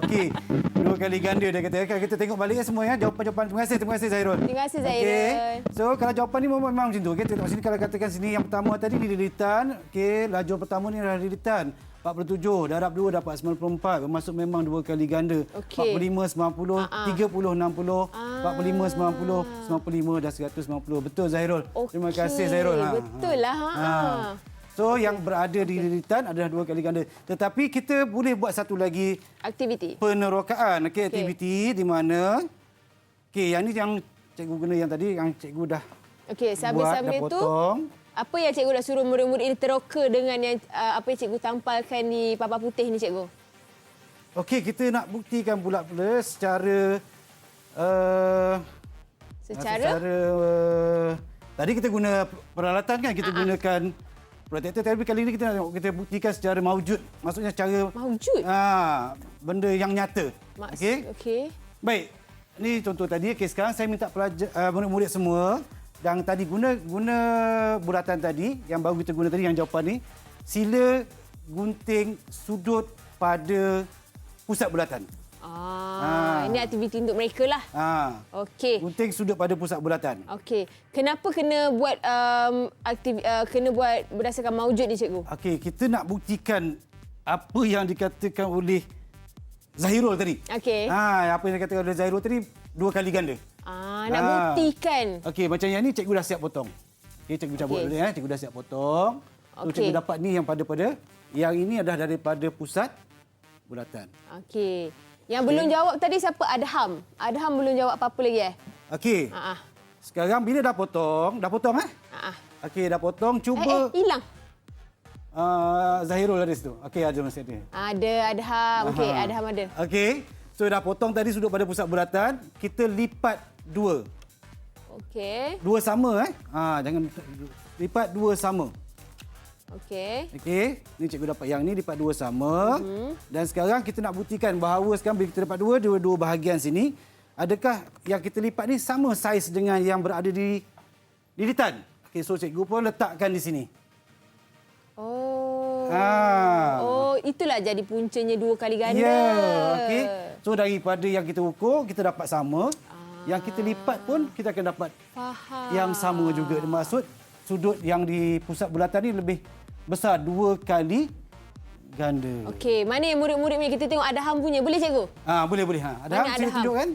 Okey. Dua kali ganda dia kata. Kita tengok balik ya semua ya. Jawapan-jawapan. Terima kasih Zahirul. Terima kasih Zahirul. Okey. So kalau jawapan ni memang macam tu. Okey, tengok sini kalau katakan sini yang pertama tadi di lilitan. Okey, lajur pertama ni adalah lilitan. 47, darab 2 dapat 94. Bermaksud memang dua kali ganda. Okey. 45, 90, 30, 60, 45, 90, 95 dan 190. Betul Zahirul. Terima kasih Zahirul. Betul lah. So yang berada di lilitan adalah dua kali ganda. Tetapi kita boleh buat satu lagi aktiviti. Penerokaan. Okey, aktiviti di mana yang ni yang cikgu guna yang tadi yang cikgu dah Okey, sambil-sambil tu apa yang cikgu dah suruh murid-murid ini teroka dengan yang apa yang cikgu tampalkan di papan putih ni cikgu? Okey, kita nak buktikan pula secara tadi kita guna peralatan kan, kita gunakan protektor, tapi kali ini kita buktikan secara maujud. Maksudnya secara maujud. Benda yang nyata. Okey. Baik. Ni contoh tadi. Okey, sekarang saya minta murid-murid semua yang tadi guna bulatan tadi, yang baru kita guna tadi yang jawapan ni, sila gunting sudut pada pusat bulatan. Ini aktiviti untuk mereka lah. Okey. Gunting sudut pada pusat bulatan. Okey. Kenapa kena buat kena buat berdasarkan maujud ni cikgu? Okey, kita nak buktikan apa yang dikatakan oleh Zahirul tadi. Okey. Apa yang dikatakan oleh Zahirul tadi dua kali ganda. Nak buktikan. Okey, macam yang ni cikgu dah siap potong. Okey, cikgu cabut dulu ya. Cikgu dah siap potong. So, cikgu dapat ni yang pada yang ini adalah daripada pusat bulatan. Okey. Yang belum jawab tadi siapa? Adham. Adham belum jawab apa-apa lagi Okey. Sekarang bila dah potong Okey, dah potong, cuba hilang. Zahirul ada situ. Okey, ada masih ada. Ada Adham. Okey, Adham ada. Okey. So dah potong tadi sudut pada pusat bulatan, kita lipat dua. Okey. Dua sama jangan lipat dua sama. Okey. Okey, ni cikgu dapat yang ni lipat dua sama. Dan sekarang kita nak buktikan bahawa sekarang bila kita lipat dua bahagian sini, adakah yang kita lipat ni sama saiz dengan yang berada di lilitan? Okey, so cikgu pun letakkan di sini. Itulah jadi puncanya dua kali ganda. Okey. So daripada yang kita ukur, kita dapat sama. Yang kita lipat pun kita akan dapat yang sama juga. Maksud sudut yang di pusat bulatan ni lebih besar dua kali ganda. Okey, mana yang murid-murid ni? Kita tengok Adham punya. Boleh cikgu? Boleh. Adham, sini tunjukkan.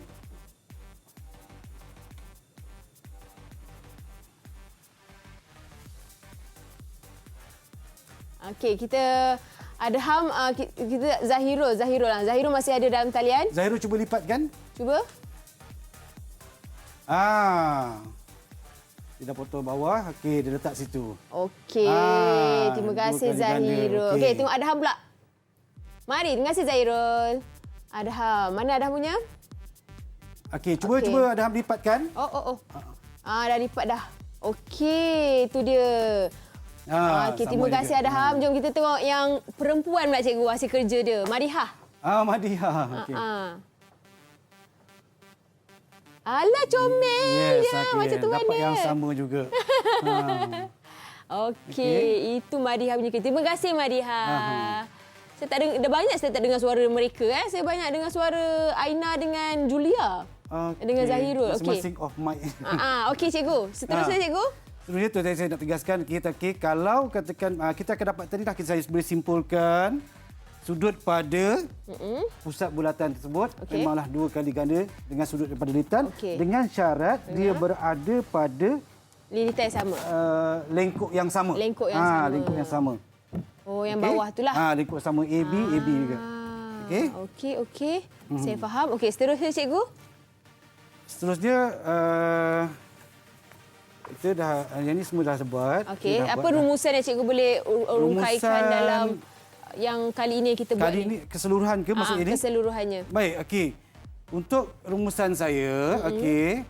Okey, kita Adham, kita Zahirul. Zahirul masih ada dalam talian. Zahirul cuba lipatkan. Cuba. Dia dah potong bawah. Okey, dia letak situ. Okey. Terima kasih Zahirul. Okey, tengok Adham pula. Mari, terima kasih Zahirul. Adham. Mana Adham punya? Okey, cuba Adham lipatkan. Dah lipat dah. Okey, itu dia. Okey, terima kasih Adham. Jom kita tengok yang perempuan pula cikgu hasil kerja dia. Madihah. Madihah. Okey. Alah, comelnya. Macam tu dapat yang sama juga. Okey, itu Madihah punya kerja. Terima kasih Madihah. Saya tak dengar, dah banyak saya tak dengar suara mereka. Saya banyak dengar suara Aina dengan Julia. Dengan Zahirul. Masing-masing off mic. Okey cikgu. Seterusnya cikgu. Seterusnya tu saya nak tegaskan kalau katakan kita akan dapat tadi dah saya boleh simpulkan sudut pada pusat bulatan tersebut memanglah dua kali ganda dengan sudut daripada lilitan dengan syarat dia berada pada lilitan yang sama. Lengkuk yang sama. Lengkuk yang sama. Yang bawah itulah. Lengkuk sama AB juga. Okey. Saya faham. Okey, seterusnya cikgu. Seterusnya kita dah yang ni semua dah sebut. Okey, apa rumusan yang cikgu boleh uraikan dalam yang kali ini kita buat kali ini keseluruhan ke maksud ini? Keseluruhannya. Baik, okey. Untuk rumusan saya, okey.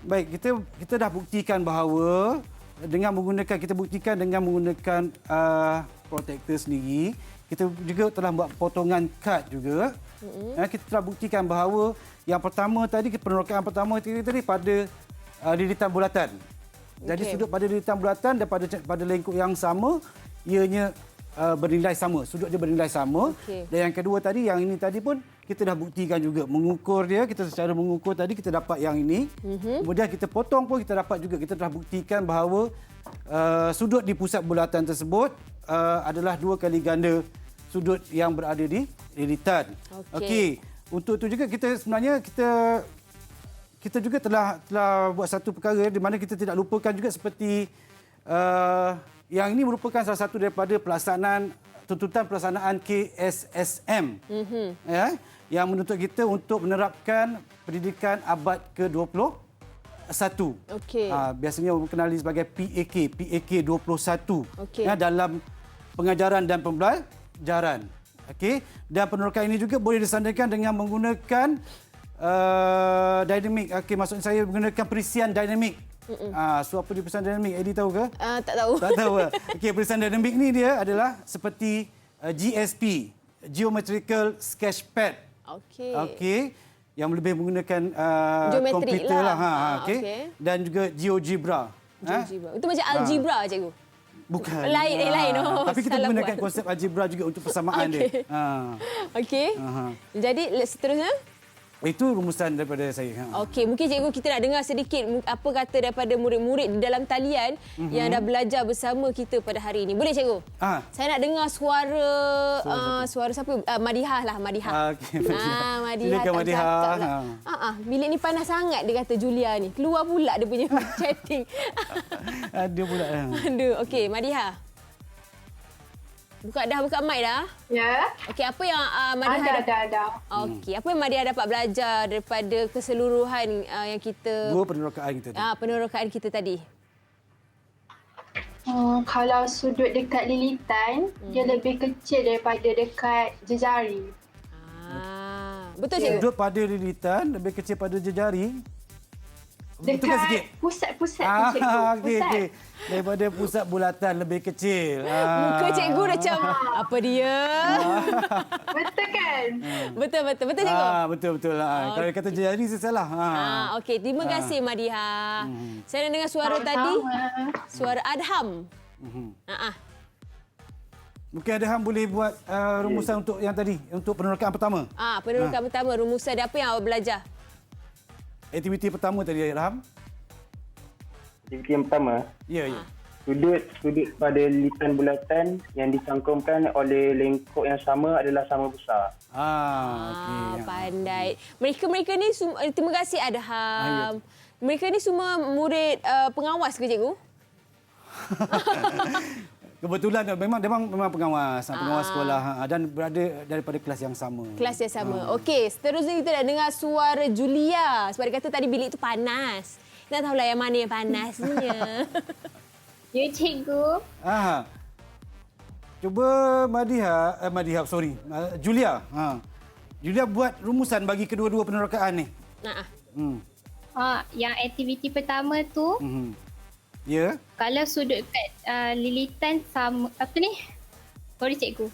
Baik, kita dah buktikan bahawa dengan menggunakan protektor sendiri, kita juga telah buat potongan kad juga. Kita telah buktikan bahawa yang pertama tadi penerokaan pertama tadi pada lilitan bulatan. Jadi sudut pada lilitan bulatan dan pada lengkuk yang sama ianya bernilai sama, sudut dia bernilai sama. Okey. Dan yang kedua tadi, yang ini tadi pun kita dah buktikan juga. Mengukur dia, kita secara mengukur tadi kita dapat yang ini. Kemudian kita potong pun kita dapat juga. Kita dah buktikan bahawa sudut di pusat bulatan tersebut adalah 2 kali ganda sudut yang berada di lilitan. Okey. Untuk itu juga kita sebenarnya kita juga telah buat satu perkara di mana kita tidak lupakan juga seperti yang ini merupakan salah satu daripada tuntutan pelaksanaan KSSM ya, yang menuntut kita untuk menerapkan pendidikan abad ke-21. Okey. Biasanya dikenali sebagai PAK 21 Okey. ya, dalam pengajaran dan pembelajaran. Okey, dan penerokan ini juga boleh disandingkan dengan menggunakan dinamik. Okey, maksud saya menggunakan perisian dinamik. So apa dia perisian dinamik? Eddie tahu ke? Tak tahu. Tak tahu. Okey, perisian dinamik ni dia adalah seperti GSP, Geometrical Sketchpad. Okey. Okey, yang lebih menggunakan Geometrik komputer lah. lah. Okey. Okey. Dan juga GeoGebra. GeoGebra. Itu macam algebra, cikgu. Bukan. Lain. Oh, tapi kita salah menggunakan buat. konsep algebra juga untuk persamaan dia. Okey. Jadi seterusnya? Itu rumusan daripada saya. Okey, mungkin cikgu kita nak dengar sedikit apa kata daripada murid-murid di dalam talian yang dah belajar bersama kita pada hari ini. Boleh cikgu? Saya nak dengar suara siapa? Madihah lah, Madihah. Okey, Madihah. Silakan Madihah. Bilik ni panas sangat dia kata Julia ni. Keluar pula dia punya chatting. Ada pula. Aduh, okey Madihah. Buka mic dah. Ya. Okey, apa yang Madihah Ada. Okey, apa yang Madihah dapat belajar daripada keseluruhan yang kita 2 penerokaan kita tadi. penerokaan kita tadi? Kalau sudut dekat lilitan, dia lebih kecil daripada dekat jejari. Betul cikgu? Sudut pada lilitan lebih kecil pada jejari. Betulkan sikit. Pusat Okey. Daripada pusat bulatan lebih kecil. Muka cikgu macam apa dia? Betul kan? Betul cikgu. Betul. Kalau kata jejari saya salah. Okey, terima kasih Madihah. Saya nak dengar suara tadi. Suara Adham. Mungkin Adham boleh buat rumusan untuk yang tadi, untuk penerokaan pertama. Penerokaan pertama, rumusan dia apa yang awak belajar? Aktiviti pertama tadi, Adham. Aktiviti yang pertama, Ya. sudut pada lilitan bulatan yang dicangkumkan oleh lengkuk yang sama adalah sama besar. Okey. Pandai. Mereka ni terima kasih Adham. Mereka ni semua murid pengawas ke cikgu? Kebetulan memang pengawas sekolah dan berada daripada kelas yang sama. Kelas yang sama. Okey, seterusnya kita nak dengar suara Julia. Sebab dia kata tadi bilik tu panas. Kita tak tahulah yang mana yang panasnya. Ya, cikgu. Cuba Julia. Julia buat rumusan bagi kedua-dua penerokaan ni. Yang aktiviti pertama tu, Ya. kalau sudut kat lilitan sama, sorry cikgu.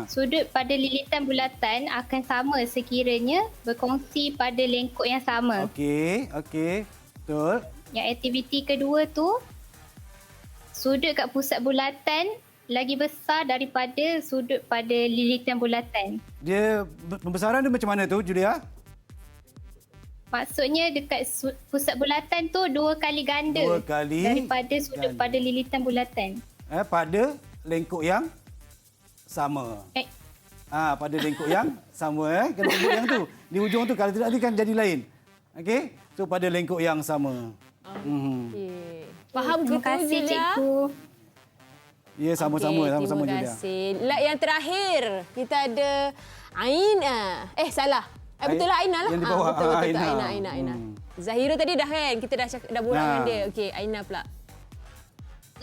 Sudut pada lilitan bulatan akan sama sekiranya berkongsi pada lengkuk yang sama. Okey. Betul. Yang aktiviti kedua tu, sudut kat pusat bulatan lagi besar daripada sudut pada lilitan bulatan. Dia pembesaran dia macam mana tu, Julia? Maksudnya dekat pusat bulatan tu 2 kali ganda 2 kali daripada sudut pada lilitan bulatan. Pada lengkuk yang sama. Pada lengkuk yang sama. Kena sebut yang tu. Di ujung tu, kalau tidak nanti kan jadi lain. Okey? So pada lengkuk yang sama. Okey. Faham ke Terima kasih Julia? cikgu. Ya, sama-sama. Sama-sama, Terima Julia. kasih. Yang terakhir, kita ada Aina. Salah. Betul lah Aina lah. Yang di bawah. Betul. Aina. Zahira tadi dah kan? Kita dah borak dengan dia. Okey, Aina pula.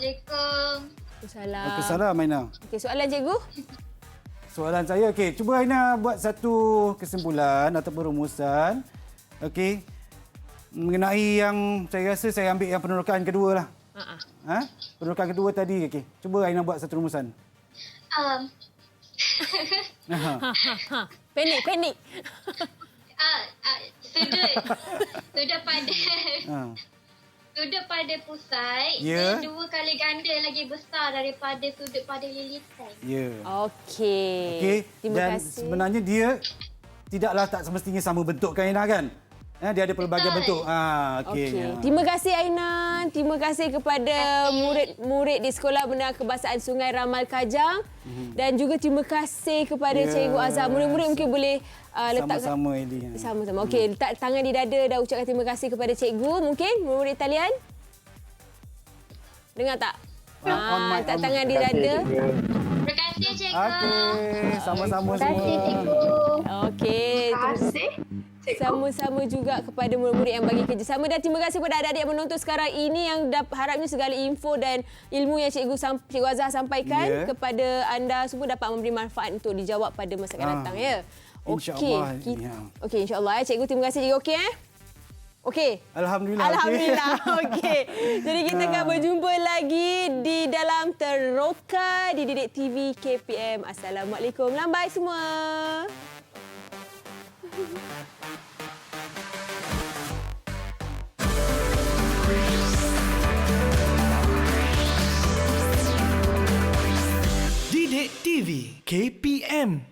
Assalamualaikum. Waalaikumsalam. Salam, Aina. Okey, soalan cikgu? Soalan saya, okey. Cuba Aina buat satu kesimpulan ataupun rumusan. Okey. Mengenai yang saya rasa saya ambil yang penerokaan kedua lah. Penerokaan kedua tadi. Okey. Cuba Aina buat satu rumusan. Panik. Sudut pada sudut pada pusat Ya. dia 2 kali ganda lagi besar daripada sudut pada lilitan. Ya. Okey. Okey. Terima Dan kasih. sebenarnya dia tidaklah tak semestinya sama bentuk kan Aina kan? Dia ada pelbagai bentuk. Okey. Okey. Terima kasih Aina. Terima kasih kepada murid-murid di Sekolah Menengah Kebahasaan Sungai Ramal Kajang. Dan juga terima kasih kepada Cikgu Azhar. Murid-murid mungkin boleh letak Sama-sama Eli. sama-sama. Okey, letak tangan di dada dan ucapkan terima kasih kepada cikgu. Mungkin murid talian? Dengar tak? On mic, letak on tangan mic. di dada. Terima kasih cikgu. Okey, sama-sama Terima kasih, semua. cikgu. Okey. Terima kasih. Sama-sama juga kepada murid-murid yang bagi kerjasama dan terima kasih kepada adik-adik yang menonton sekarang ini yang harapnya segala info dan ilmu yang Cikgu Azhar sampaikan kepada anda semua dapat memberi manfaat untuk dijawab pada masa akan datang ya. InsyaAllah. Okey, insya-Allah Cikgu terima kasih cikgu okey Okey. Alhamdulillah. Alhamdulillah. Okey. Jadi kita akan berjumpa lagi di dalam Teroka di Didik TV KPM. Assalamualaikum. Lambai semua. Didik TV KPM